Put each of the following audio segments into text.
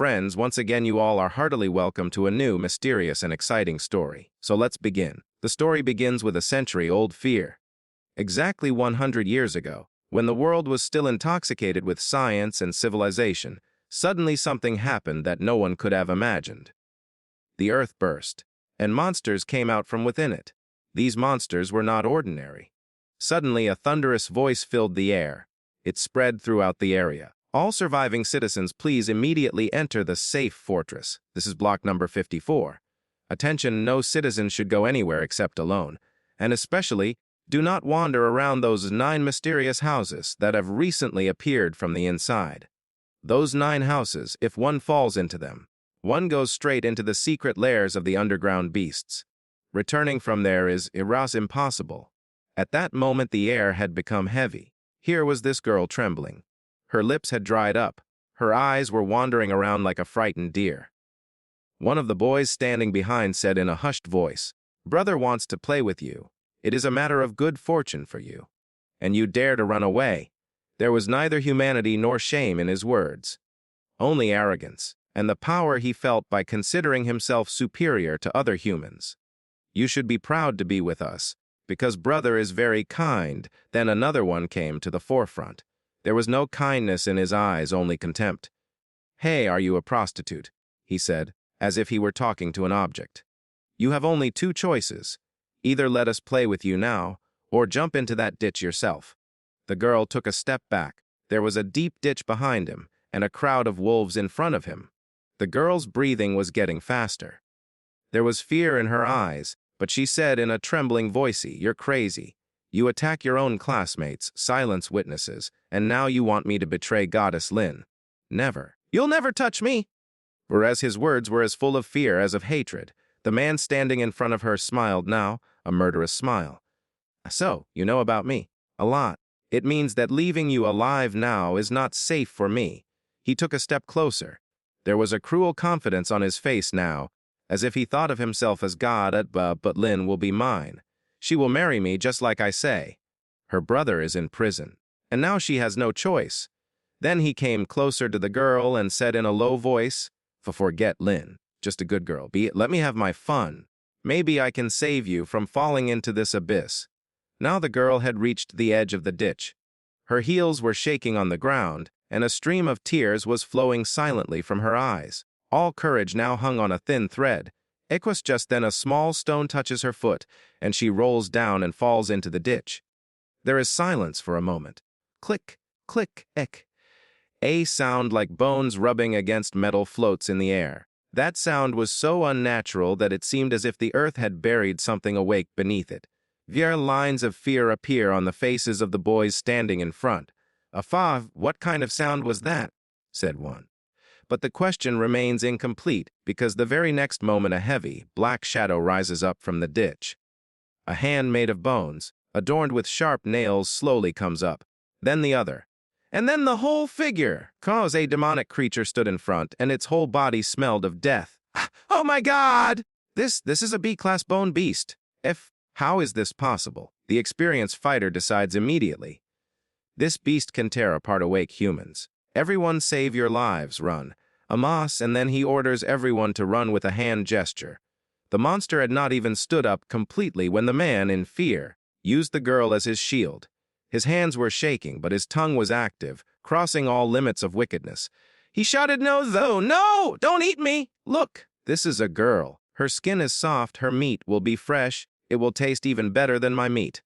friends, once again you all are heartily welcome to a new, mysterious, and exciting story. So let's begin. The story begins with a century-old fear. Exactly 100 years ago, when the world was still intoxicated with science and civilization, suddenly something happened that no one could have imagined. The earth burst, and monsters came out from within it. These monsters were not ordinary. Suddenly, a thunderous voice filled the air. It spread throughout the area. All surviving citizens, please immediately enter the safe fortress. This is block number 54. Attention, no citizen should go anywhere except alone. And especially, do not wander around those 9 mysterious houses that have recently appeared from the inside. Those 9 houses, if one falls into them, one goes straight into the secret lairs of the underground beasts. Returning from there is impossible. At that moment the air had become heavy. Here was this girl trembling. Her lips had dried up. Her eyes were wandering around like a frightened deer. One of the boys standing behind said in a hushed voice, "Brother wants to play with you. It is a matter of good fortune for you. And you dare to run away." There was neither humanity nor shame in his words. Only arrogance, and the power he felt by considering himself superior to other humans. "You should be proud to be with us, because brother is very kind." Then another one came to the forefront. There was no kindness in his eyes, only contempt. "Hey, are you a prostitute?" he said, as if he were talking to an object. "You have only 2 choices. Either let us play with you now, or jump into that ditch yourself." The girl took a step back. There was a deep ditch behind him, and a crowd of wolves in front of him. The girl's breathing was getting faster. There was fear in her eyes, but she said in a trembling voice, "You're crazy. You attack your own classmates, silence witnesses, and now you want me to betray Goddess Lin. Never. You'll never touch me." Whereas his words were as full of fear as of hatred, the man standing in front of her smiled now, a murderous smile. "So, you know about me. A lot. It means that leaving you alive now is not safe for me." He took a step closer. There was a cruel confidence on his face now, as if he thought of himself as God, but Lin will be mine. She will marry me just like I say. Her brother is in prison, and now she has no choice. Then he came closer to the girl and said in a low voice, "Forget Lin, just a good girl. Let me have my fun. Maybe I can save you from falling into this abyss." Now the girl had reached the edge of the ditch. Her heels were shaking on the ground, and a stream of tears was flowing silently from her eyes. All courage now hung on a thin thread. Just then a small stone touches her foot, and she rolls down and falls into the ditch. There is silence for a moment. Click, click, ek. A sound like bones rubbing against metal floats in the air. That sound was so unnatural that it seemed as if the earth had buried something awake beneath it. Lines of fear appear on the faces of the boys standing in front. What kind of sound was that?" said one. But the question remains incomplete because the very next moment a heavy, black shadow rises up from the ditch. A hand made of bones, adorned with sharp nails, slowly comes up. Then the other. And then the whole figure. Cause a demonic creature stood in front, and its whole body smelled of death. "Oh my God! This is a B-class bone beast. How is this possible?" The experienced fighter decides immediately. "This beast can tear apart awake humans. Everyone save your lives, run." And then he orders everyone to run with a hand gesture. The monster had not even stood up completely when the man, in fear, used the girl as his shield. His hands were shaking, but his tongue was active, crossing all limits of wickedness. He shouted, "No, don't eat me! Look, this is a girl. Her skin is soft, her meat will be fresh, it will taste even better than my meat."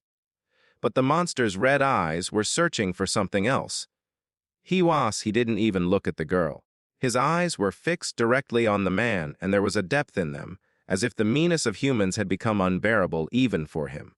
But the monster's red eyes were searching for something else. He didn't even look at the girl. His eyes were fixed directly on the man, and there was a depth in them, as if the meanness of humans had become unbearable even for him.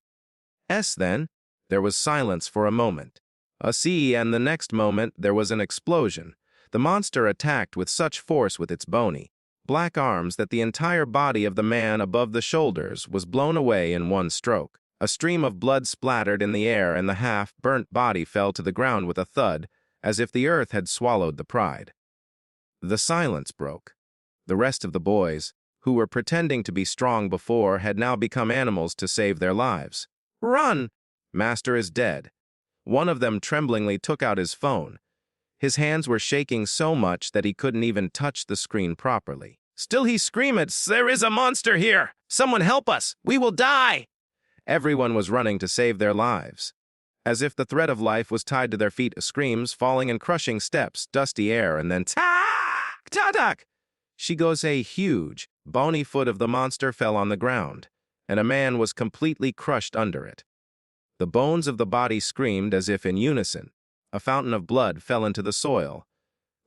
Then, there was silence for a moment. And the next moment there was an explosion. The monster attacked with such force with its bony, black arms that the entire body of the man above the shoulders was blown away in one stroke. A stream of blood splattered in the air, and the half-burnt body fell to the ground with a thud, as if the earth had swallowed the pride. The silence broke. The rest of the boys, who were pretending to be strong before, had now become animals to save their lives. "Run! Master is dead." One of them tremblingly took out his phone. His hands were shaking so much that he couldn't even touch the screen properly. Still he screamed, "There is a monster here! Someone help us! We will die!" Everyone was running to save their lives. As if the thread of life was tied to their feet, screams, falling and crushing steps, dusty air, and then tak, tak. She goes, a huge, bony foot of the monster fell on the ground, and a man was completely crushed under it. The bones of the body screamed as if in unison. A fountain of blood fell into the soil.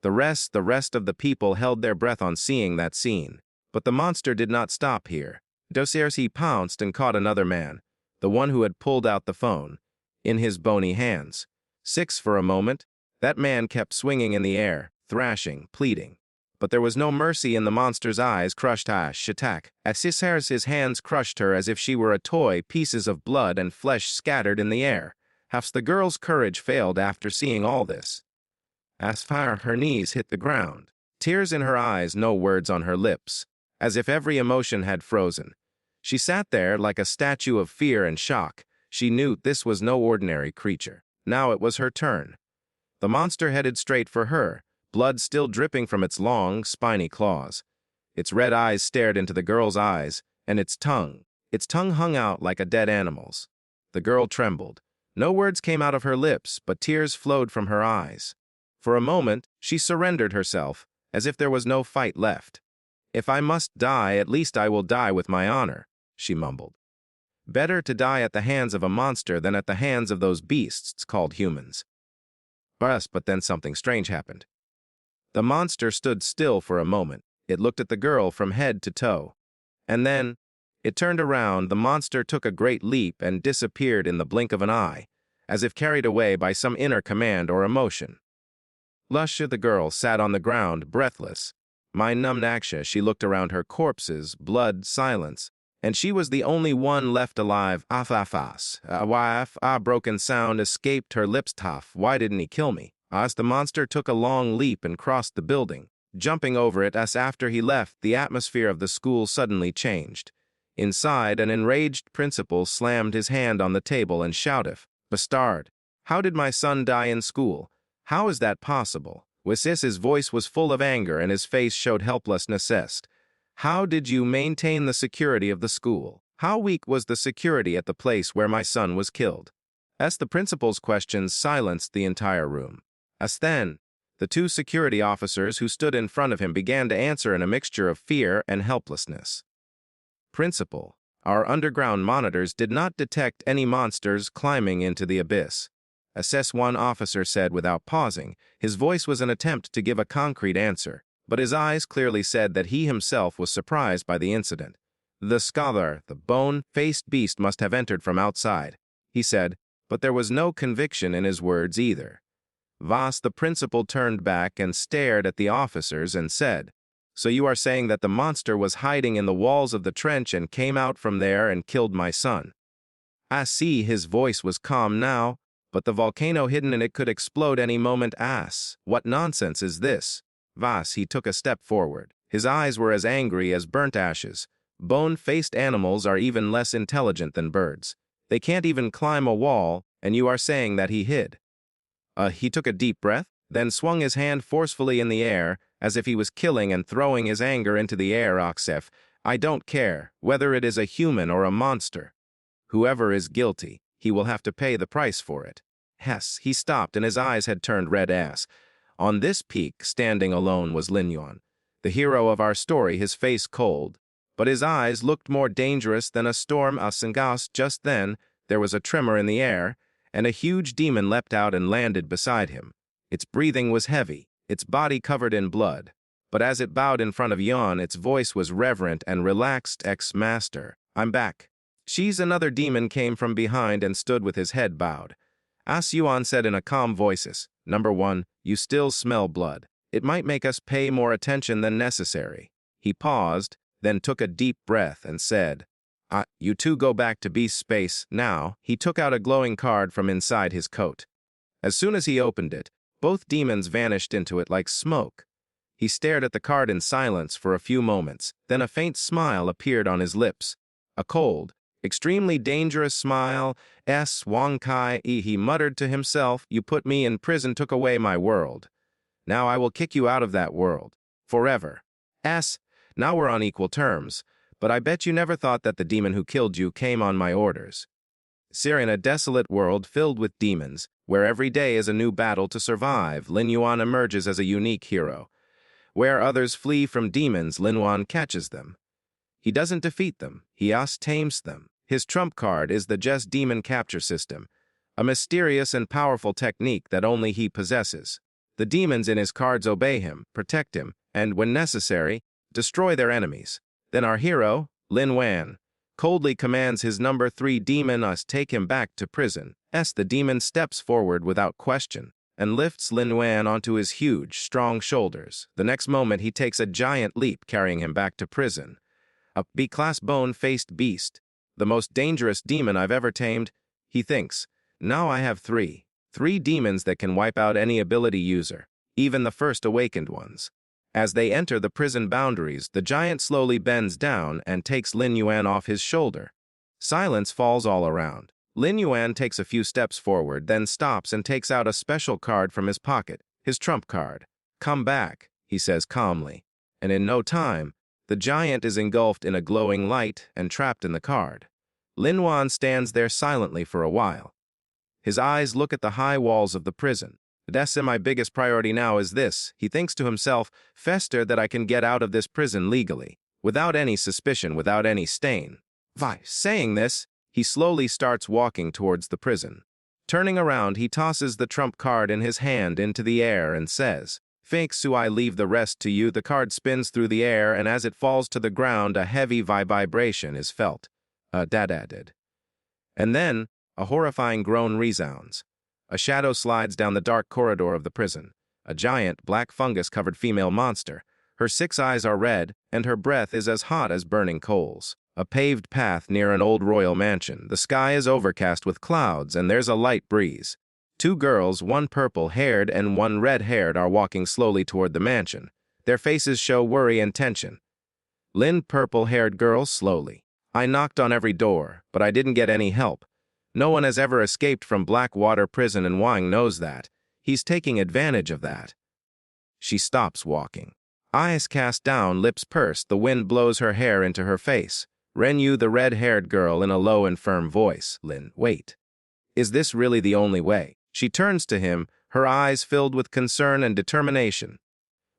The rest of the people held their breath on seeing that scene. But the monster did not stop here. Dosiers he pounced and caught another man, the one who had pulled out the phone, in his bony hands. Six for a moment, that man kept swinging in the air, thrashing, pleading. But there was no mercy in the monster's eyes. Crushed shatak. As his hands crushed her as if she were a toy, pieces of blood and flesh scattered in the air. Half the girl's courage failed after seeing all this. As far her knees hit the ground, tears in her eyes, no words on her lips, as if every emotion had frozen. She sat there like a statue of fear and shock. She knew this was no ordinary creature. Now it was her turn. The monster headed straight for her, blood still dripping from its long, spiny claws. Its red eyes stared into the girl's eyes, and its tongue hung out like a dead animal's. The girl trembled. No words came out of her lips, but tears flowed from her eyes. For a moment, she surrendered herself, as if there was no fight left. "If I must die, at least I will die with my honor," she mumbled. Better to die at the hands of a monster than at the hands of those beasts called humans. But then something strange happened. The monster stood still for a moment. It looked at the girl from head to toe. And then, it turned around. The monster took a great leap and disappeared in the blink of an eye, as if carried away by some inner command or emotion. Lusha, the girl, sat on the ground, breathless. Mind numbed Aksha, she looked around her. Corpses, blood, silence. And she was the only one left alive. A broken sound escaped her lips. Why didn't he kill me? As the monster took a long leap and crossed the building, jumping over it. As after he left, the atmosphere of the school suddenly changed. Inside, an enraged principal slammed his hand on the table and shouted, "Bastard! How did my son die in school? How is that possible?" His voice was full of anger and his face showed helplessness. "How did you maintain the security of the school? How weak was the security at the place where my son was killed?" As the principal's questions silenced the entire room. As then, the two security officers who stood in front of him began to answer in a mixture of fear and helplessness. "Principal, our underground monitors did not detect any monsters climbing into the abyss," one officer said without pausing. His voice was an attempt to give a concrete answer, but his eyes clearly said that he himself was surprised by the incident. "The scholar, the bone-faced beast, must have entered from outside," he said, but there was no conviction in his words either. The principal turned back and stared at the officers and said, "So you are saying that the monster was hiding in the walls of the trench and came out from there and killed my son?" I see his voice was calm now, but the volcano hidden in it could explode any moment. What nonsense is this? He took a step forward. His eyes were as angry as burnt ashes. Bone-faced animals are even less intelligent than birds. They can't even climb a wall, and you are saying that he hid. He took a deep breath, then swung his hand forcefully in the air, as if he was killing and throwing his anger into the air. "Oxef, I don't care whether it is a human or a monster. Whoever is guilty, he will have to pay the price for it." He stopped and his eyes had turned red. On this peak, standing alone, was Lin Yuan, the hero of our story, his face cold, but his eyes looked more dangerous than a storm. Just then, there was a tremor in the air, and a huge demon leapt out and landed beside him. Its breathing was heavy, its body covered in blood, but as it bowed in front of Yuan, its voice was reverent and relaxed. "Ex-master, I'm back." Another demon came from behind and stood with his head bowed. Yuan said in a calm voice, "Number one, you still smell blood. It might make us pay more attention than necessary." He paused, then took a deep breath and said, "You two go back to beast space now." He took out a glowing card from inside his coat. As soon as he opened it, both demons vanished into it like smoke. He stared at the card in silence for a few moments, then a faint smile appeared on his lips. A cold, extremely dangerous smile. Wong Kai, he muttered to himself, "You put me in prison, took away my world. Now I will kick you out of that world. Forever. Now we're on equal terms, but I bet you never thought that the demon who killed you came on my orders. In a desolate world filled with demons, where every day is a new battle to survive, Lin Yuan emerges as a unique hero. Where others flee from demons, Lin Yuan catches them. He doesn't defeat them, he tames them. His trump card is the Just Demon Capture System, a mysterious and powerful technique that only he possesses. The demons in his cards obey him, protect him, and, when necessary, destroy their enemies. Then our hero, Lin Yuan, coldly commands his number 3 demon take him back to prison. The demon steps forward without question and lifts Lin Yuan onto his huge, strong shoulders. The next moment he takes a giant leap, carrying him back to prison. A B-class bone-faced beast, the most dangerous demon I've ever tamed, he thinks. Now I have 3 demons that can wipe out any ability user, even the first awakened ones. As they enter the prison boundaries, the giant slowly bends down and takes Lin Yuan off his shoulder. Silence falls all around. Lin Yuan takes a few steps forward, then stops and takes out a special card from his pocket, his trump card. "Come back," he says calmly. And in no time, the giant is engulfed in a glowing light and trapped in the card. Lin Yuan stands there silently for a while. His eyes look at the high walls of the prison. My biggest priority now is this, he thinks to himself, faster that I can get out of this prison legally, without any suspicion, without any stain. Saying this, he slowly starts walking towards the prison. Turning around, he tosses the trump card in his hand into the air and says, "Thanks, I leave the rest to you." The card spins through the air, and as it falls to the ground, a heavy vibration is felt. And then, a horrifying groan resounds. A shadow slides down the dark corridor of the prison. A giant, black fungus-covered female monster. Her 6 eyes are red, and her breath is as hot as burning coals. A paved path near an old royal mansion. The sky is overcast with clouds, and there's a light breeze. 2 girls, one purple-haired and one red-haired, are walking slowly toward the mansion. Their faces show worry and tension. Lin, purple-haired girl, slowly. "I knocked on every door, but I didn't get any help. No one has ever escaped from Blackwater Prison, and Wong knows that. He's taking advantage of that." She stops walking. Eyes cast down, lips pursed, the wind blows her hair into her face. Renyu, the red-haired girl, in a low and firm voice. "Lin, wait. Is this really the only way?" She turns to him, her eyes filled with concern and determination.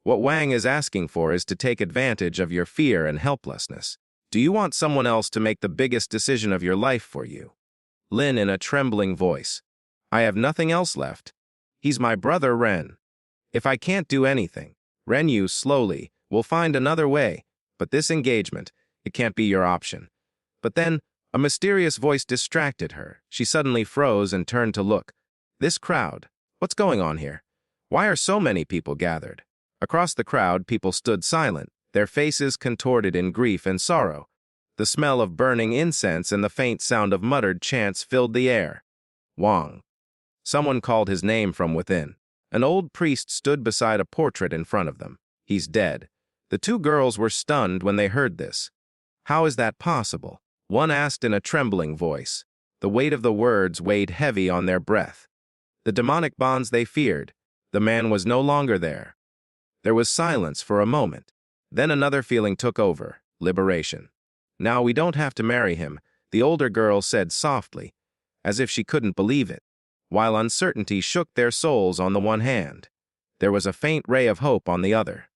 "What Wang is asking for is to take advantage of your fear and helplessness. Do you want someone else to make the biggest decision of your life for you?" Lin, in a trembling voice. "I have nothing else left. He's my brother Ren. If I can't do anything, Renyu, slowly, will find another way, but this engagement, it can't be your option." But then, a mysterious voice distracted her. She suddenly froze and turned to look. This crowd, what's going on here? Why are so many people gathered? Across the crowd, people stood silent, their faces contorted in grief and sorrow. The smell of burning incense and the faint sound of muttered chants filled the air. "Wong." Someone called his name from within. An old priest stood beside a portrait in front of them. "He's dead." The 2 girls were stunned when they heard this. "How is that possible?" one asked in a trembling voice. The weight of the words weighed heavy on their breath. The demonic bonds they feared. The man was no longer there. There was silence for a moment. Then another feeling took over, liberation. "Now we don't have to marry him," the older girl said softly, as if she couldn't believe it. While uncertainty shook their souls on the one hand, there was a faint ray of hope on the other.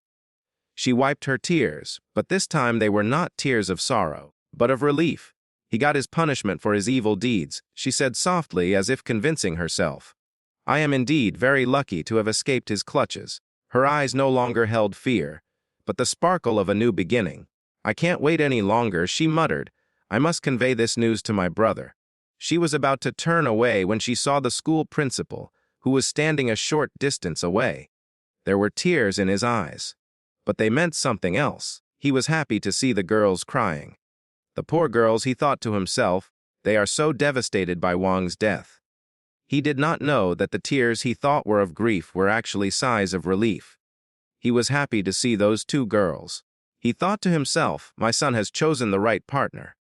She wiped her tears, but this time they were not tears of sorrow, but of relief. "He got his punishment for his evil deeds," she said softly, as if convincing herself. "I am indeed very lucky to have escaped his clutches." Her eyes no longer held fear, but the sparkle of a new beginning. "I can't wait any longer," she muttered. "I must convey this news to my brother." She was about to turn away when she saw the school principal, who was standing a short distance away. There were tears in his eyes, but they meant something else. He was happy to see the girls crying. The poor girls, he thought to himself, they are so devastated by Wong's death. He did not know that the tears he thought were of grief were actually sighs of relief. He was happy to see those 2 girls. He thought to himself, my son has chosen the right partner.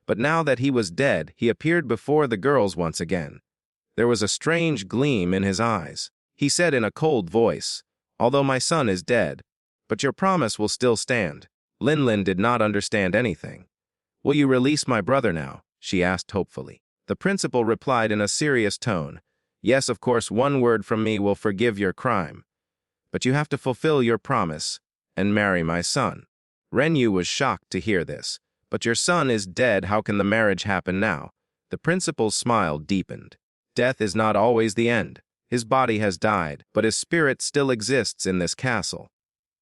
But now that he was dead, he appeared before the girls once again. There was a strange gleam in his eyes. He said in a cold voice, although my son is dead. But your promise will still stand. Lin did not understand anything. Will you release my brother now? She asked hopefully. The principal replied in a serious tone. Yes, of course, one word from me will forgive your crime. But you have to fulfill your promise and marry my son. Yu was shocked to hear this. But your son is dead, how can the marriage happen now? The principal's smile deepened. Death is not always the end. His body has died, but his spirit still exists in this castle.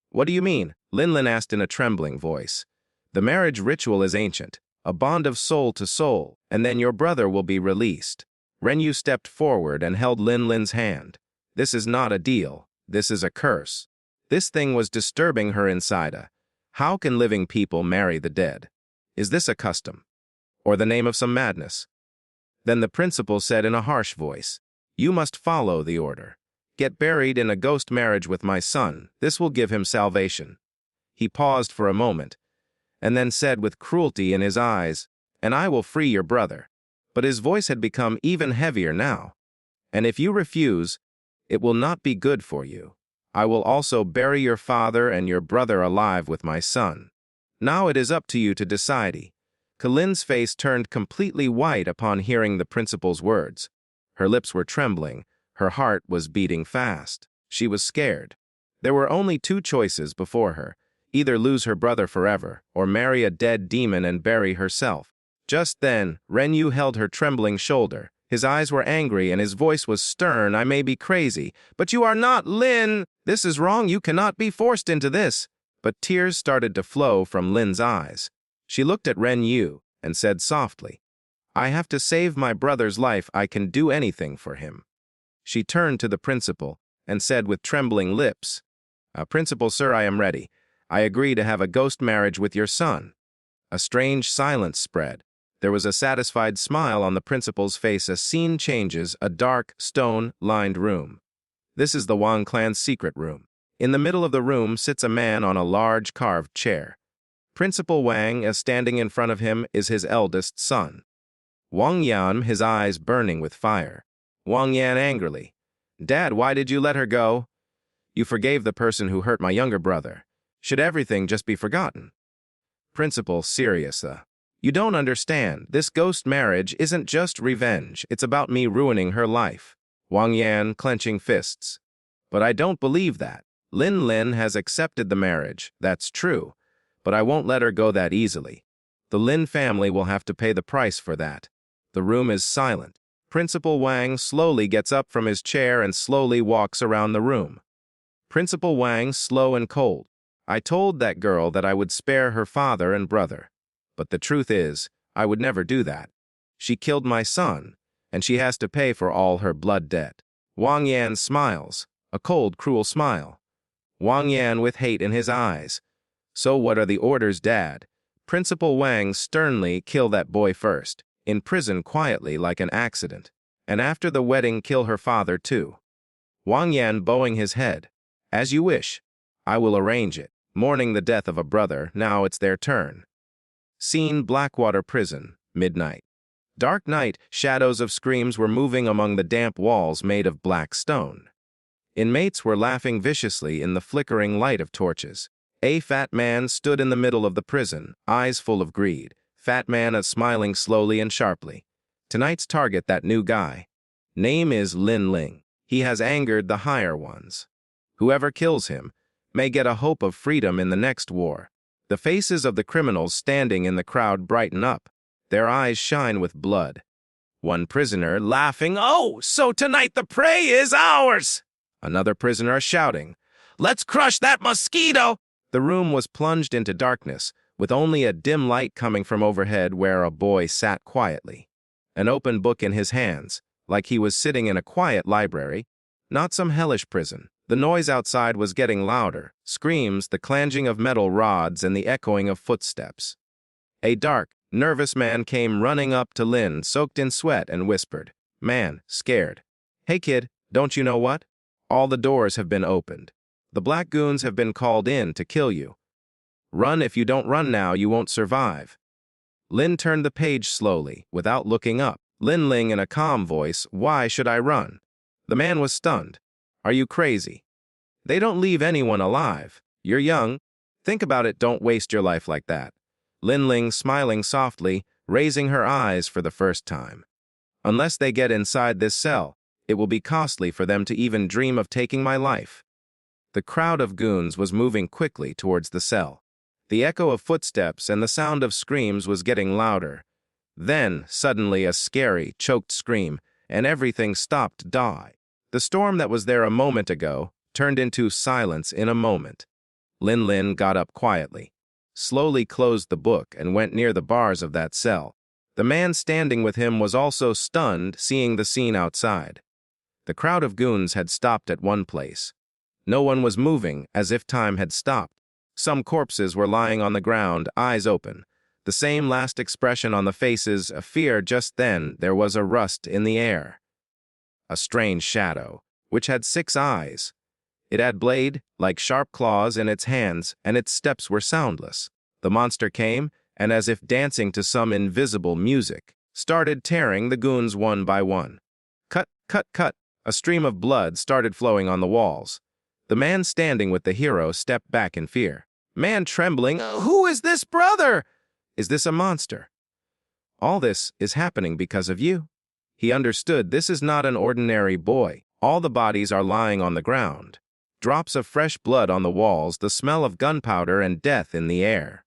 What do you mean? Lin asked in a trembling voice. The marriage ritual is ancient, a bond of soul to soul, and then your brother will be released. Yu stepped forward and held Lin's hand. This is not a deal. This is a curse. This thing was disturbing her inside. How can living people marry the dead? Is this a custom? Or the name of some madness? Then the principal said in a harsh voice, You must follow the order. Get buried in a ghost marriage with my son. This will give him salvation. He paused for a moment, and then said with cruelty in his eyes, And I will free your brother. But his voice had become even heavier now. And if you refuse, it will not be good for you. I will also bury your father and your brother alive with my son. Now it is up to you to decide. Lin's face turned completely white upon hearing the principal's words. Her lips were trembling. Her heart was beating fast. She was scared. There were only two choices before her. Either lose her brother forever, or marry a dead demon and bury herself. Just then, Yu held her trembling shoulder. His eyes were angry and his voice was stern. I may be crazy, but you are not, Lin. This is wrong. You cannot be forced into this. But tears started to flow from Lin's eyes. She looked at Yu and said softly, I have to save my brother's life. I can do anything for him. She turned to the principal and said with trembling lips, Principal, sir, I am ready. I agree to have a ghost marriage with your son. A strange silence spread. There was a satisfied smile on the principal's face. A scene changes, a dark, stone-lined room. This is the Wong clan's secret room. In the middle of the room sits a man on a large carved chair. Principal Wang, as standing in front of him, is his eldest son. Wang Yan, his eyes burning with fire. Wang Yan angrily, Dad, why did you let her go? You forgave the person who hurt my younger brother. Should everything just be forgotten? Principal, serious. You don't understand. This ghost marriage isn't just revenge. It's about me ruining her life. Wang Yan clenching fists. But I don't believe that. Lin has accepted the marriage. That's true. But I won't let her go that easily. The Lin family will have to pay the price for that. The room is silent. Principal Wang slowly gets up from his chair and slowly walks around the room. Principal Wang, slow and cold. I told that girl that I would spare her father and brother. But the truth is, I would never do that. She killed my son, and she has to pay for all her blood debt. Wang Yan smiles, a cold, cruel smile. Wang Yan with hate in his eyes. So what are the orders, Dad? Principal Wang sternly, kill that boy first. In prison quietly like an accident. And after the wedding kill her father too. Wang Yan bowing his head. As you wish. I will arrange it. Mourning the death of a brother, now it's their turn. Scene Blackwater Prison, midnight. Dark night, shadows of screams were moving among the damp walls made of black stone. Inmates were laughing viciously in the flickering light of torches. A fat man stood in the middle of the prison, eyes full of greed. Fat man is smiling slowly and sharply. Tonight's target, that new guy. Name is Lin. He has angered the higher ones. Whoever kills him may get a hope of freedom in the next war. The faces of the criminals standing in the crowd brighten up. Their eyes shine with blood. One prisoner laughing, Oh, so tonight the prey is ours! Another prisoner shouting, Let's crush that mosquito! The room was plunged into darkness, with only a dim light coming from overhead where a boy sat quietly. An open book in his hands, like he was sitting in a quiet library, not some hellish prison. The noise outside was getting louder, screams, the clanging of metal rods, and the echoing of footsteps. A dark, nervous man came running up to Lin, soaked in sweat, and whispered, Man, scared. Hey kid, don't you know what? All the doors have been opened. The black goons have been called in to kill you. Run. If you don't run now, you won't survive. Lin turned the page slowly, without looking up. Lin Ling in a calm voice, Why should I run? The man was stunned. Are you crazy? They don't leave anyone alive. You're young. Think about it, don't waste your life like that. Lin Ling smiling softly, raising her eyes for the first time. Unless they get inside this cell, it will be costly for them to even dream of taking my life. The crowd of goons was moving quickly towards the cell. The echo of footsteps and the sound of screams was getting louder. Then, suddenly, a scary, choked scream, and everything stopped dead. The storm that was there a moment ago turned into silence in a moment. Lin Lin got up quietly, slowly closed the book, and went near the bars of that cell. The man standing with him was also stunned, seeing the scene outside. The crowd of goons had stopped at one place. No one was moving, as if time had stopped. Some corpses were lying on the ground, eyes open. The same last expression on the faces of fear. Just then, there was a rust in the air. A strange shadow, which had 6 eyes. It had blade, like sharp claws in its hands, and its steps were soundless. The monster came, and as if dancing to some invisible music, started tearing the goons one by one. Cut, cut, cut. A stream of blood started flowing on the walls. The man standing with the hero stepped back in fear. Man trembling, "Who is this, brother? Is this a monster? All this is happening because of you." He understood this is not an ordinary boy. All the bodies are lying on the ground. Drops of fresh blood on the walls, the smell of gunpowder and death in the air.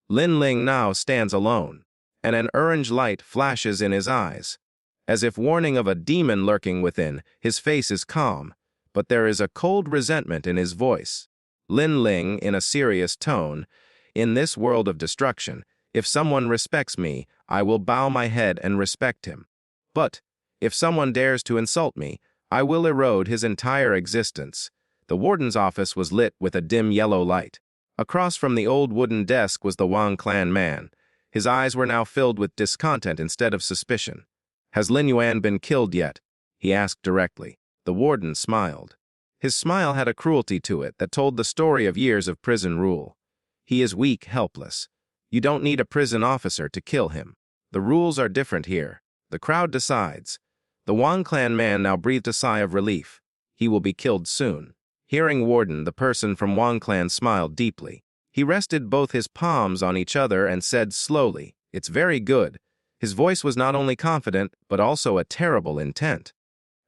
Lin Ling now stands alone, and an orange light flashes in his eyes. As if warning of a demon lurking within, his face is calm, but there is a cold resentment in his voice. Lin Ling, in a serious tone, "In this world of destruction, if someone respects me, I will bow my head and respect him. But if someone dares to insult me, I will erode his entire existence." The warden's office was lit with a dim yellow light. Across from the old wooden desk was the Wong clan man. His eyes were now filled with discontent instead of suspicion. "Has Lin Yuan been killed yet?" he asked directly. The warden smiled. His smile had a cruelty to it that told the story of years of prison rule. "He is weak, helpless. You don't need a prison officer to kill him. The rules are different here. The crowd decides." The Wong clan man now breathed a sigh of relief. He will be killed soon. Hearing warden, the person from Wong clan smiled deeply. He rested both his palms on each other and said slowly, "It's very good." His voice was not only confident, but also a terrible intent.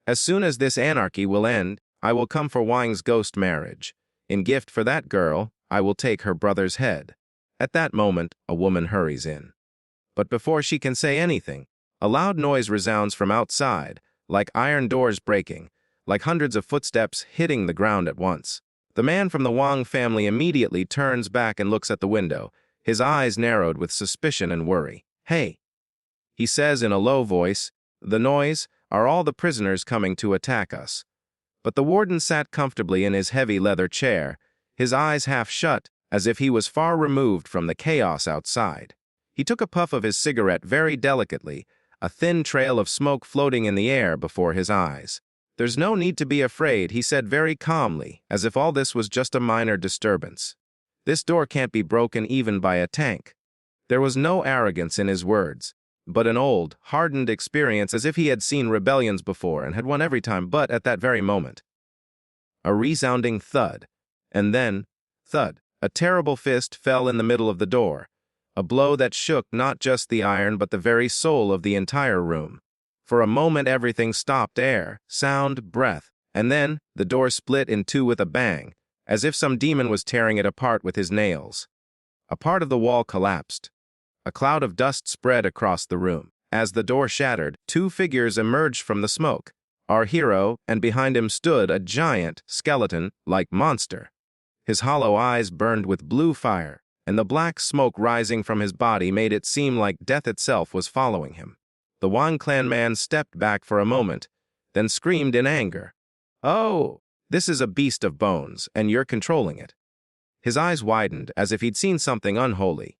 "As soon as this anarchy will end, I will come for Wang's ghost marriage. In gift for that girl, I will take her brother's head." At that moment, a woman hurries in. But before she can say anything, a loud noise resounds from outside, like iron doors breaking, like hundreds of footsteps hitting the ground at once. The man from the Wong family immediately turns back and looks at the window, his eyes narrowed with suspicion and worry. "Hey," he says in a low voice, "the noise, are all the prisoners coming to attack us?" But the warden sat comfortably in his heavy leather chair, his eyes half shut, as if he was far removed from the chaos outside. He took a puff of his cigarette very delicately, a thin trail of smoke floating in the air before his eyes. "There's no need to be afraid," he said very calmly, as if all this was just a minor disturbance. "This door can't be broken even by a tank." There was no arrogance in his words, but an old, hardened experience, as if he had seen rebellions before and had won every time. But at that very moment, a resounding thud, and then, thud, a terrible fist fell in the middle of the door, a blow that shook not just the iron but the very soul of the entire room. For a moment everything stopped, air, sound, breath, and then the door split in two with a bang, as if some demon was tearing it apart with his nails. A part of the wall collapsed. A cloud of dust spread across the room. As the door shattered, 2 figures emerged from the smoke. Our hero, and behind him stood a giant, skeleton-like monster. His hollow eyes burned with blue fire, and the black smoke rising from his body made it seem like death itself was following him. The Wong clan man stepped back for a moment, then screamed in anger. "Oh, this is a beast of bones, and you're controlling it." His eyes widened as if he'd seen something unholy.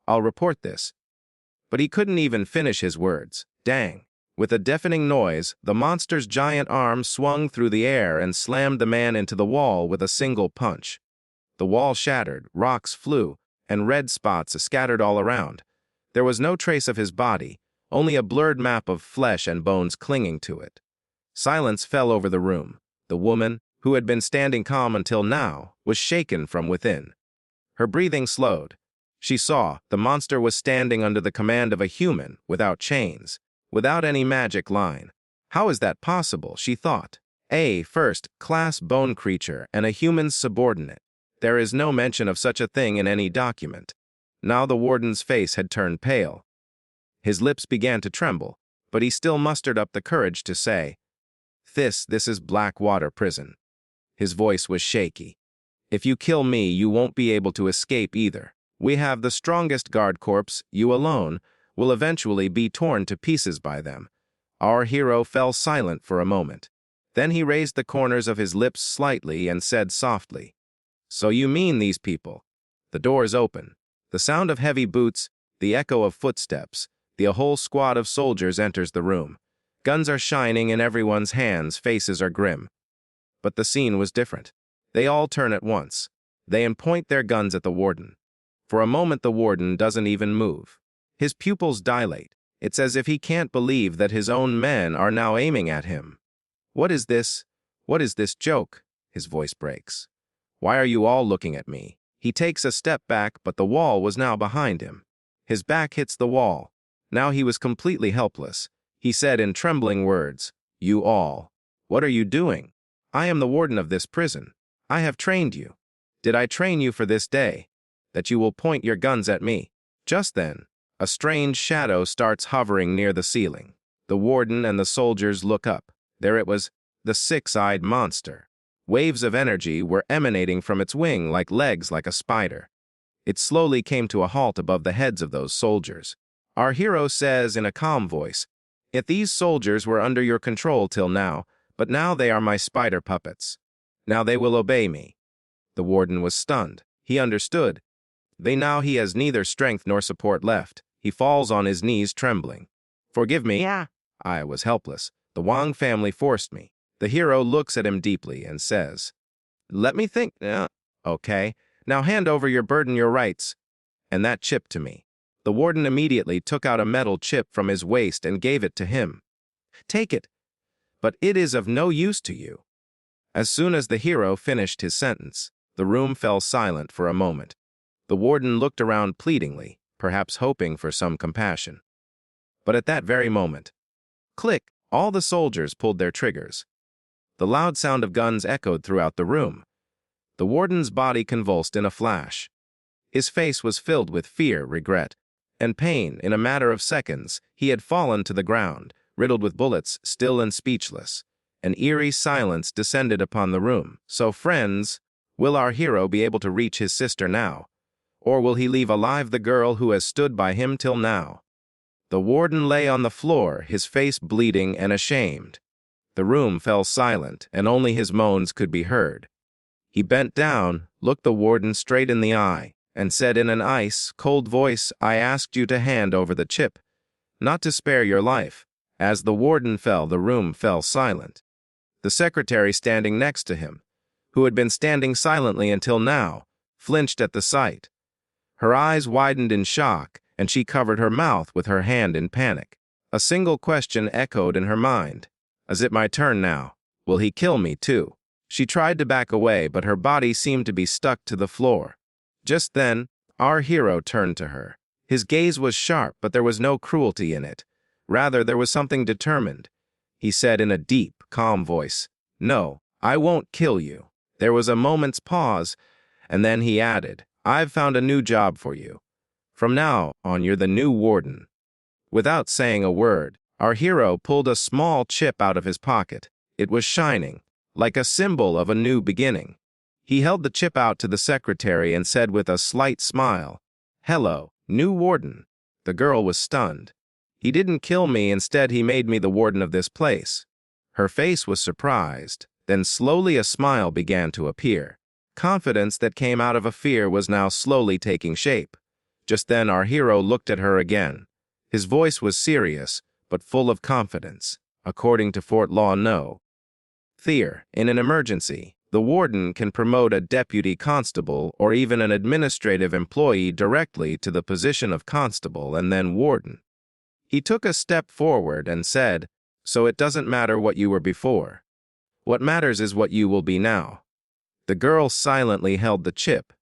"I'll report this." But he couldn't even finish his words. Dang! With a deafening noise, the monster's giant arm swung through the air and slammed the man into the wall with a single punch. The wall shattered, rocks flew, and red spots scattered all around. There was no trace of his body, only a blurred map of flesh and bones clinging to it. Silence fell over the room. The woman, who had been standing calm until now, was shaken from within. Her breathing slowed. She saw the monster was standing under the command of a human, without chains, without any magic line. How is that possible, she thought. A first-class bone creature and a human's subordinate. There is no mention of such a thing in any document. Now the warden's face had turned pale. His lips began to tremble, but he still mustered up the courage to say, This is Blackwater Prison. His voice was shaky. If you kill me, you won't be able to escape either. We have the strongest guard corps, you alone, will eventually be torn to pieces by them. Our hero fell silent for a moment. Then he raised the corners of his lips slightly and said softly, So you mean these people? The doors open. The sound of heavy boots, the echo of footsteps, the whole squad of soldiers enters the room. Guns are shining in everyone's hands, faces are grim. But the scene was different. They all turn at once. They point their guns at the warden. For a moment the warden doesn't even move. His pupils dilate. It's as if he can't believe that his own men are now aiming at him. What is this? What is this joke? His voice breaks. Why are you all looking at me? He takes a step back, but the wall was now behind him. His back hits the wall. Now he was completely helpless. He said in trembling words, You all. What are you doing? I am the warden of this prison. I have trained you. Did I train you for this day? That you will point your guns at me? Just then, a strange shadow starts hovering near the ceiling. The warden and the soldiers look up. There it was, the six-eyed monster. Waves of energy were emanating from its wing like legs like a spider. It slowly came to a halt above the heads of those soldiers. Our hero says in a calm voice, If these soldiers were under your control till now, but now they are my spider puppets. Now they will obey me. The warden was stunned. He understood. He has neither strength nor support left. He falls on his knees trembling. Forgive me. Yeah. I was helpless. The Wong family forced me. The hero looks at him deeply and says, Let me think. Okay. Now hand over your burden, your rights. And that chip to me. The warden immediately took out a metal chip from his waist and gave it to him. Take it. But it is of no use to you. As soon as the hero finished his sentence, the room fell silent for a moment. The warden looked around pleadingly, perhaps hoping for some compassion. But at that very moment, click, all the soldiers pulled their triggers. The loud sound of guns echoed throughout the room. The warden's body convulsed in a flash. His face was filled with fear, regret, and pain. In a matter of seconds, he had fallen to the ground, riddled with bullets, still and speechless. An eerie silence descended upon the room. So, friends, will our hero be able to reach his sister now? Or will he leave alive the girl who has stood by him till now? The warden lay on the floor, his face bleeding and ashamed. The room fell silent, and only his moans could be heard. He bent down, looked the warden straight in the eye, and said in an ice-cold voice, I asked you to hand over the chip, not to spare your life. As the warden fell, the room fell silent. The secretary standing next to him, who had been standing silently until now, flinched at the sight. Her eyes widened in shock, and she covered her mouth with her hand in panic. A single question echoed in her mind. Is it my turn now? Will he kill me too? She tried to back away, but her body seemed to be stuck to the floor. Just then, our hero turned to her. His gaze was sharp, but there was no cruelty in it. Rather, there was something determined. He said in a deep, calm voice, No, I won't kill you. There was a moment's pause, and then he added, I've found a new job for you. From now on, you're the new warden. Without saying a word, our hero pulled a small chip out of his pocket. It was shining, like a symbol of a new beginning. He held the chip out to the secretary and said with a slight smile, Hello, new warden. The girl was stunned. He didn't kill me, instead he made me the warden of this place. Her face was surprised, then slowly a smile began to appear. Confidence that came out of a fear was now slowly taking shape. Just then our hero looked at her again. His voice was serious, but full of confidence. According to Fort Law No. Fear, in an emergency, the warden can promote a deputy constable or even an administrative employee directly to the position of constable and then warden. He took a step forward and said, So it doesn't matter what you were before. What matters is what you will be now." The girl silently held the chip.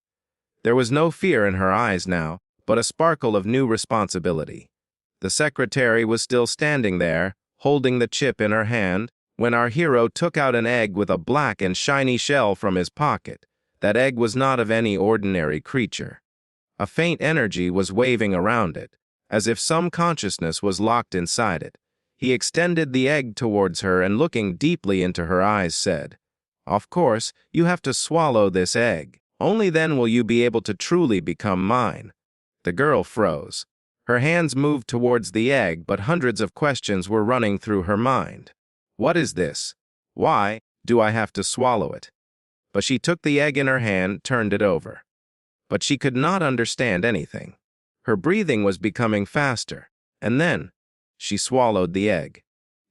There was no fear in her eyes now, but a sparkle of new responsibility. The secretary was still standing there, holding the chip in her hand, when our hero took out an egg with a black and shiny shell from his pocket. That egg was not of any ordinary creature. A faint energy was waving around it, as if some consciousness was locked inside it. He extended the egg towards her and looking deeply into her eyes said, "Of course, you have to swallow this egg. Only then will you be able to truly become mine." The girl froze. Her hands moved towards the egg, but hundreds of questions were running through her mind. What is this? Why do I have to swallow it? But she took the egg in her hand, turned it over. But she could not understand anything. Her breathing was becoming faster, and then she swallowed the egg.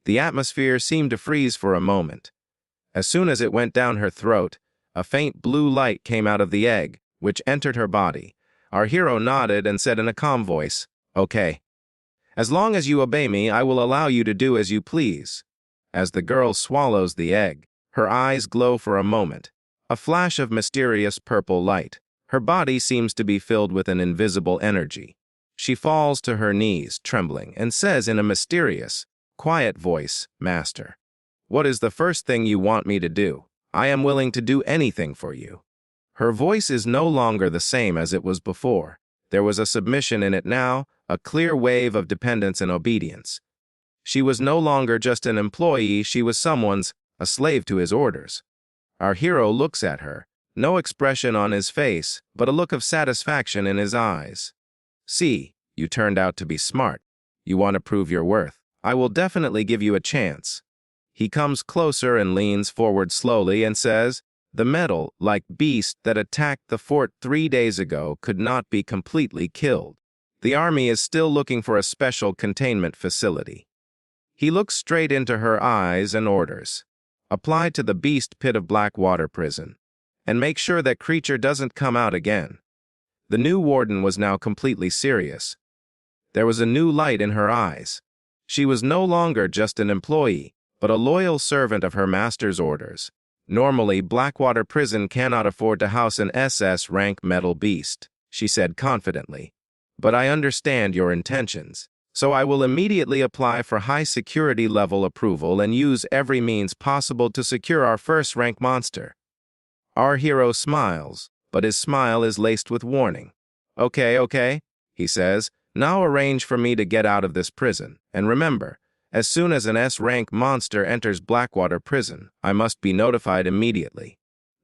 The atmosphere seemed to freeze for a moment. As soon as it went down her throat, a faint blue light came out of the egg, which entered her body. Our hero nodded and said in a calm voice, "Okay. As long as you obey me, I will allow you to do as you please." As the girl swallows the egg, her eyes glow for a moment, a flash of mysterious purple light. Her body seems to be filled with an invisible energy. She falls to her knees, trembling, and says in a mysterious, quiet voice, "Master, what is the first thing you want me to do? I am willing to do anything for you." Her voice is no longer the same as it was before. There was a submission in it now, a clear wave of dependence and obedience. She was no longer just an employee, she was someone's, a slave to his orders. Our hero looks at her, no expression on his face, but a look of satisfaction in his eyes. "See, you turned out to be smart. You want to prove your worth. I will definitely give you a chance." He comes closer and leans forward slowly and says, "The metal-like beast that attacked the fort 3 days ago could not be completely killed. The army is still looking for a special containment facility." He looks straight into her eyes and orders, "Apply to the beast pit of Blackwater prison, and make sure that creature doesn't come out again." The new warden was now completely serious. There was a new light in her eyes. She was no longer just an employee, but a loyal servant of her master's orders. "Normally, Blackwater prison cannot afford to house an SS rank metal beast," she said confidently. "But I understand your intentions. So I will immediately apply for high security level approval and use every means possible to secure our first-rank monster." Our hero smiles, but his smile is laced with warning. Okay, he says, "now arrange for me to get out of this prison. And remember, as soon as an S-rank monster enters Blackwater prison, I must be notified immediately.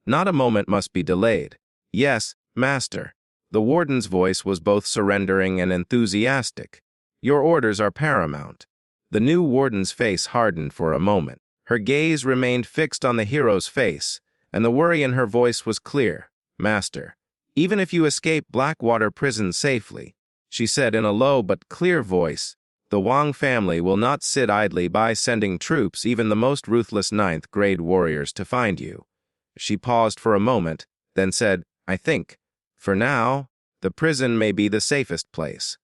Not a moment must be delayed." "Yes, master." The warden's voice was both surrendering and enthusiastic. "Your orders are paramount." The new warden's face hardened for a moment. Her gaze remained fixed on the hero's face, and the worry in her voice was clear. "Master, even if you escape Blackwater prison safely," she said in a low but clear voice, "the Wong family will not sit idly by sending troops, even the most ruthless 9th-grade warriors, to find you." She paused for a moment, then said, "I think, for now, the prison may be the safest place."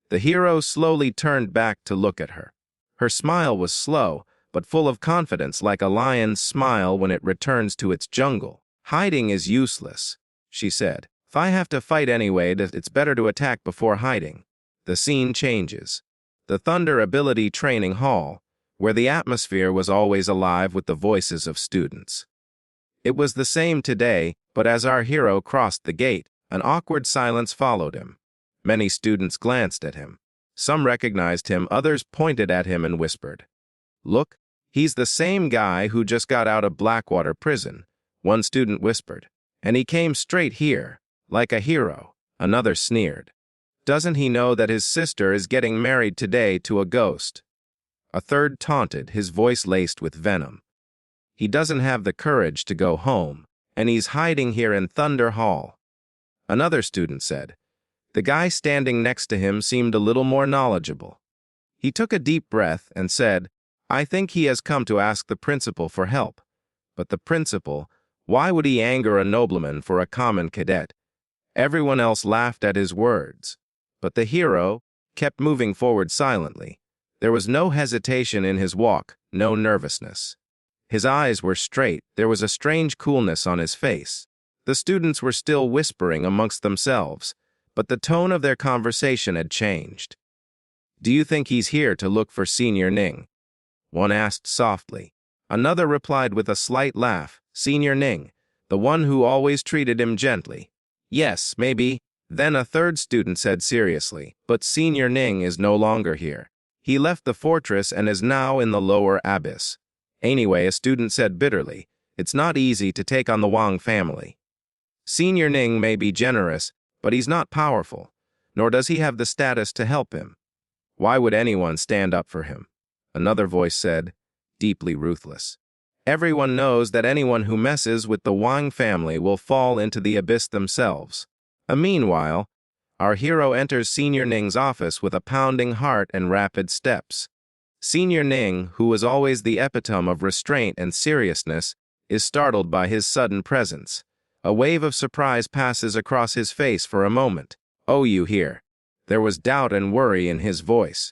The hero slowly turned back to look at her. Her smile was slow, but full of confidence, like a lion's smile when it returns to its jungle. "Hiding is useless," she said. "If I have to fight anyway, it's better to attack before hiding." The scene changes. The Thunder Ability Training Hall, where the atmosphere was always alive with the voices of students. It was the same today, but as our hero crossed the gate, an awkward silence followed him. Many students glanced at him. Some recognized him, others pointed at him and whispered, "Look, he's the same guy who just got out of Blackwater prison," one student whispered. "And he came straight here, like a hero," another sneered. "Doesn't he know that his sister is getting married today to a ghost?" A third taunted, his voice laced with venom. "He doesn't have the courage to go home, and he's hiding here in Thunder Hall." Another student said. The guy standing next to him seemed a little more knowledgeable. He took a deep breath and said, "I think he has come to ask the principal for help." But the principal, why would he anger a nobleman for a common cadet? Everyone else laughed at his words. But the hero kept moving forward silently. There was no hesitation in his walk, no nervousness. His eyes were straight. There was a strange coolness on his face. The students were still whispering amongst themselves, but the tone of their conversation had changed. "Do you think he's here to look for Senior Ning?" one asked softly. Another replied with a slight laugh, "Senior Ning, the one who always treated him gently." "Yes, maybe." Then a third student said seriously, "But Senior Ning is no longer here. He left the fortress and is now in the lower abyss." Anyway, a student said bitterly, "It's not easy to take on the Wong family. Senior Ning may be generous, but he's not powerful, nor does he have the status to help him. Why would anyone stand up for him?" Another voice said, deeply ruthless, "Everyone knows that anyone who messes with the Wang family will fall into the abyss themselves." Meanwhile, our hero enters Senior Ning's office with a pounding heart and rapid steps. Senior Ning, who was always the epitome of restraint and seriousness, is startled by his sudden presence. A wave of surprise passes across his face for a moment. "Oh, you here?" There was doubt and worry in his voice.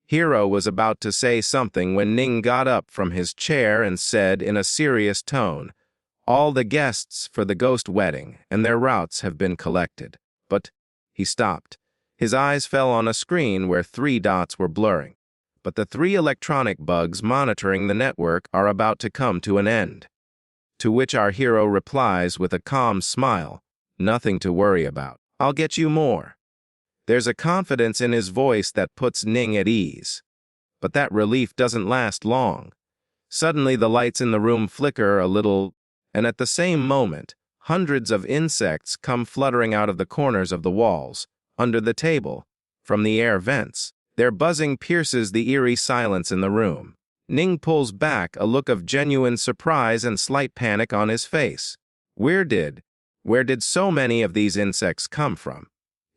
Hero was about to say something when Ning got up from his chair and said in a serious tone, "All the guests for the ghost wedding and their routes have been collected." But he stopped. His eyes fell on a screen where 3 dots were blurring. "But the 3 electronic bugs monitoring the network are about to come to an end." To which our hero replies with a calm smile, "Nothing to worry about. I'll get you more." There's a confidence in his voice that puts Ning at ease. But that relief doesn't last long. Suddenly the lights in the room flicker a little, and at the same moment, hundreds of insects come fluttering out of the corners of the walls, under the table, from the air vents. Their buzzing pierces the eerie silence in the room. Ning pulls back, a look of genuine surprise and slight panic on his face. Where did so many of these insects come from?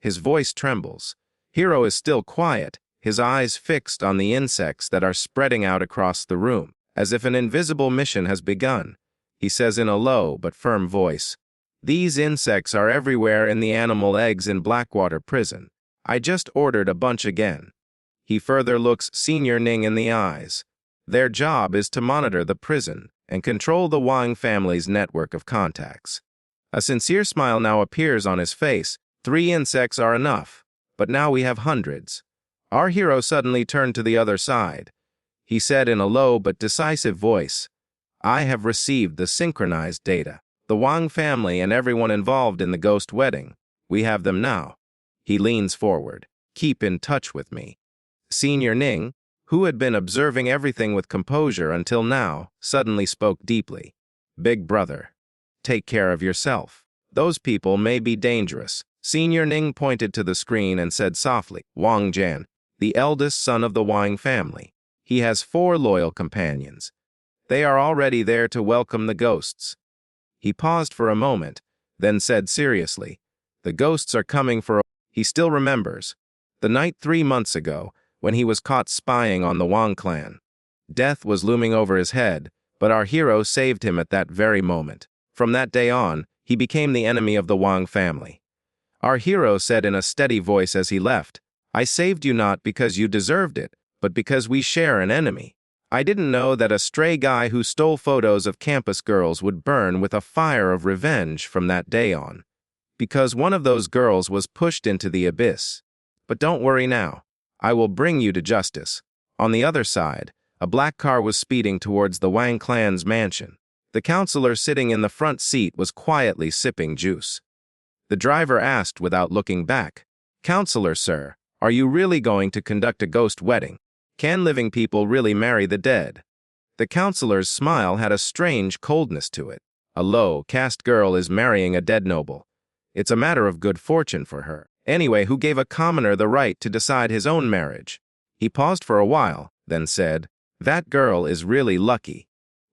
His voice trembles. Hero is still quiet, his eyes fixed on the insects that are spreading out across the room, as if an invisible mission has begun. He says in a low but firm voice, "These insects are everywhere in the animal eggs in Blackwater prison. I just ordered a bunch again." He further looks Senior Ning in the eyes. Their job is to monitor the prison and control the Wang family's network of contacts. A sincere smile now appears on his face. 3 insects are enough, but now we have hundreds. Our hero suddenly turned to the other side. He said in a low but decisive voice, "I have received the synchronized data. The Wang family and everyone involved in the ghost wedding. We have them now." He leans forward. "Keep in touch with me." Senior Ning, who had been observing everything with composure until now, suddenly spoke deeply. "Big brother, take care of yourself. Those people may be dangerous." Senior Ning pointed to the screen and said softly, "Wang Jian, the eldest son of the Wang family. He has 4 loyal companions. They are already there to welcome the ghosts." He paused for a moment, then said seriously, "The ghosts are coming for a..." He still remembers the night 3 months ago when he was caught spying on the Wang clan. Death was looming over his head, but our hero saved him at that very moment. From that day on, he became the enemy of the Wang family. Our hero said in a steady voice as he left, "I saved you not because you deserved it, but because we share an enemy. I didn't know that a stray guy who stole photos of campus girls would burn with a fire of revenge from that day on. Because one of those girls was pushed into the abyss. But don't worry now. I will bring you to justice." On the other side, a black car was speeding towards the Wang clan's mansion. The counselor sitting in the front seat was quietly sipping juice. The driver asked without looking back, "Counselor, sir, are you really going to conduct a ghost wedding? Can living people really marry the dead?" The counselor's smile had a strange coldness to it. "A low caste girl is marrying a dead noble. It's a matter of good fortune for her. Anyway, who gave a commoner the right to decide his own marriage?" He paused for a while, then said, "That girl is really lucky."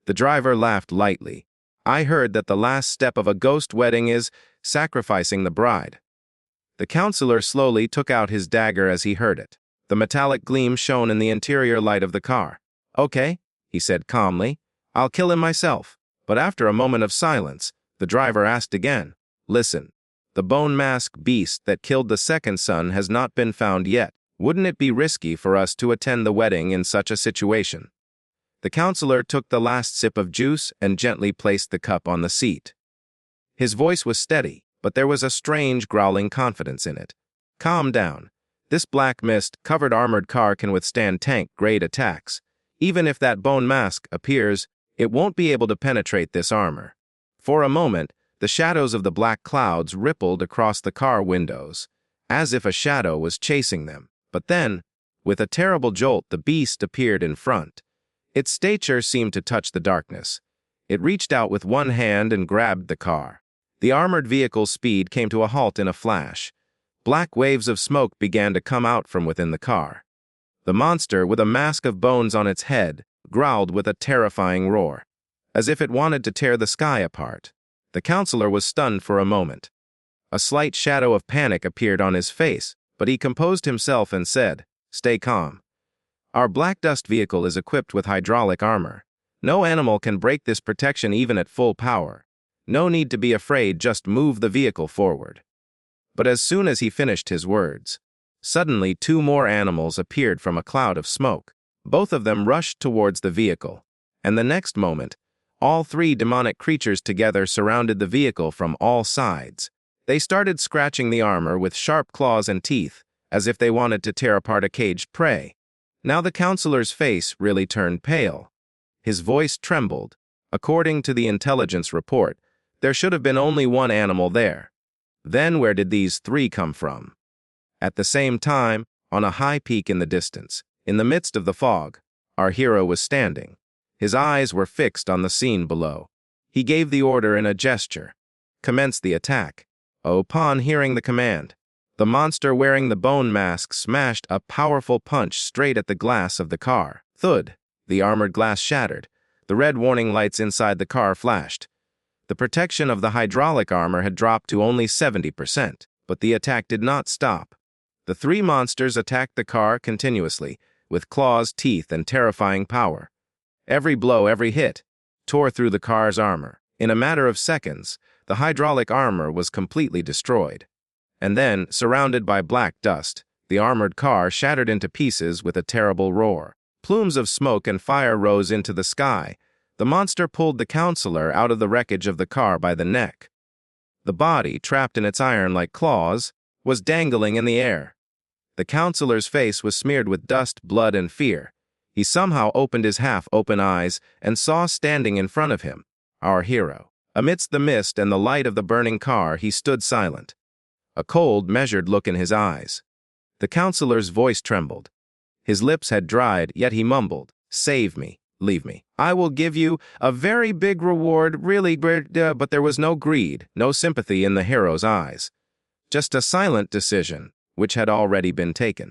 The driver laughed lightly. "I heard that the last step of a ghost wedding is sacrificing the bride." The counselor slowly took out his dagger as he heard it. The metallic gleam shone in the interior light of the car. "Okay," he said calmly, "I'll kill him myself." But after a moment of silence, the driver asked again, "Listen, the bone mask beast that killed the second son has not been found yet. Wouldn't it be risky for us to attend the wedding in such a situation?" The counselor took the last sip of juice and gently placed the cup on the seat. His voice was steady, but there was a strange, growling confidence in it. Calm down. This black mist-covered armored car can withstand tank-grade attacks. Even if that bone mask appears, it won't be able to penetrate this armor. For a moment, the shadows of the black clouds rippled across the car windows, as if a shadow was chasing them. But then, with a terrible jolt, the beast appeared in front. Its stature seemed to touch the darkness. It reached out with one hand and grabbed the car. The armored vehicle's speed came to a halt in a flash. Black waves of smoke began to come out from within the car. The monster, with a mask of bones on its head, growled with a terrifying roar, as if it wanted to tear the sky apart. The counselor was stunned for a moment. A slight shadow of panic appeared on his face, but he composed himself and said, "Stay calm. Our black dust vehicle is equipped with hydraulic armor. No animal can break this protection even at full power. No need to be afraid, just move the vehicle forward." But as soon as he finished his words, suddenly 2 more animals appeared from a cloud of smoke. Both of them rushed towards the vehicle, and the next moment, all 3 demonic creatures together surrounded the vehicle from all sides. They started scratching the armor with sharp claws and teeth, as if they wanted to tear apart a caged prey. Now the counselor's face really turned pale. His voice trembled. According to the intelligence report, there should have been only 1 animal there. Then where did these 3 come from? At the same time, on a high peak in the distance, in the midst of the fog, our hero was standing. His eyes were fixed on the scene below. He gave the order in a gesture. Commence the attack. Upon hearing the command, the monster wearing the bone mask smashed a powerful punch straight at the glass of the car. Thud! The armored glass shattered. The red warning lights inside the car flashed. The protection of the hydraulic armor had dropped to only 70%, but the attack did not stop. The 3 monsters attacked the car continuously, with claws, teeth, and terrifying power. Every blow, every hit, tore through the car's armor. In a matter of seconds, the hydraulic armor was completely destroyed. And then, surrounded by black dust, the armored car shattered into pieces with a terrible roar. Plumes of smoke and fire rose into the sky. The monster pulled the counselor out of the wreckage of the car by the neck. The body, trapped in its iron-like claws, was dangling in the air. The counselor's face was smeared with dust, blood, and fear. He somehow opened his half-open eyes and saw standing in front of him our hero. Amidst the mist and the light of the burning car, he stood silent, a cold, measured look in his eyes. The counselor's voice trembled. His lips had dried, yet he mumbled, "Save me, leave me. I will give you a very big reward, really great," but there was no greed, no sympathy in the hero's eyes. Just a silent decision, which had already been taken.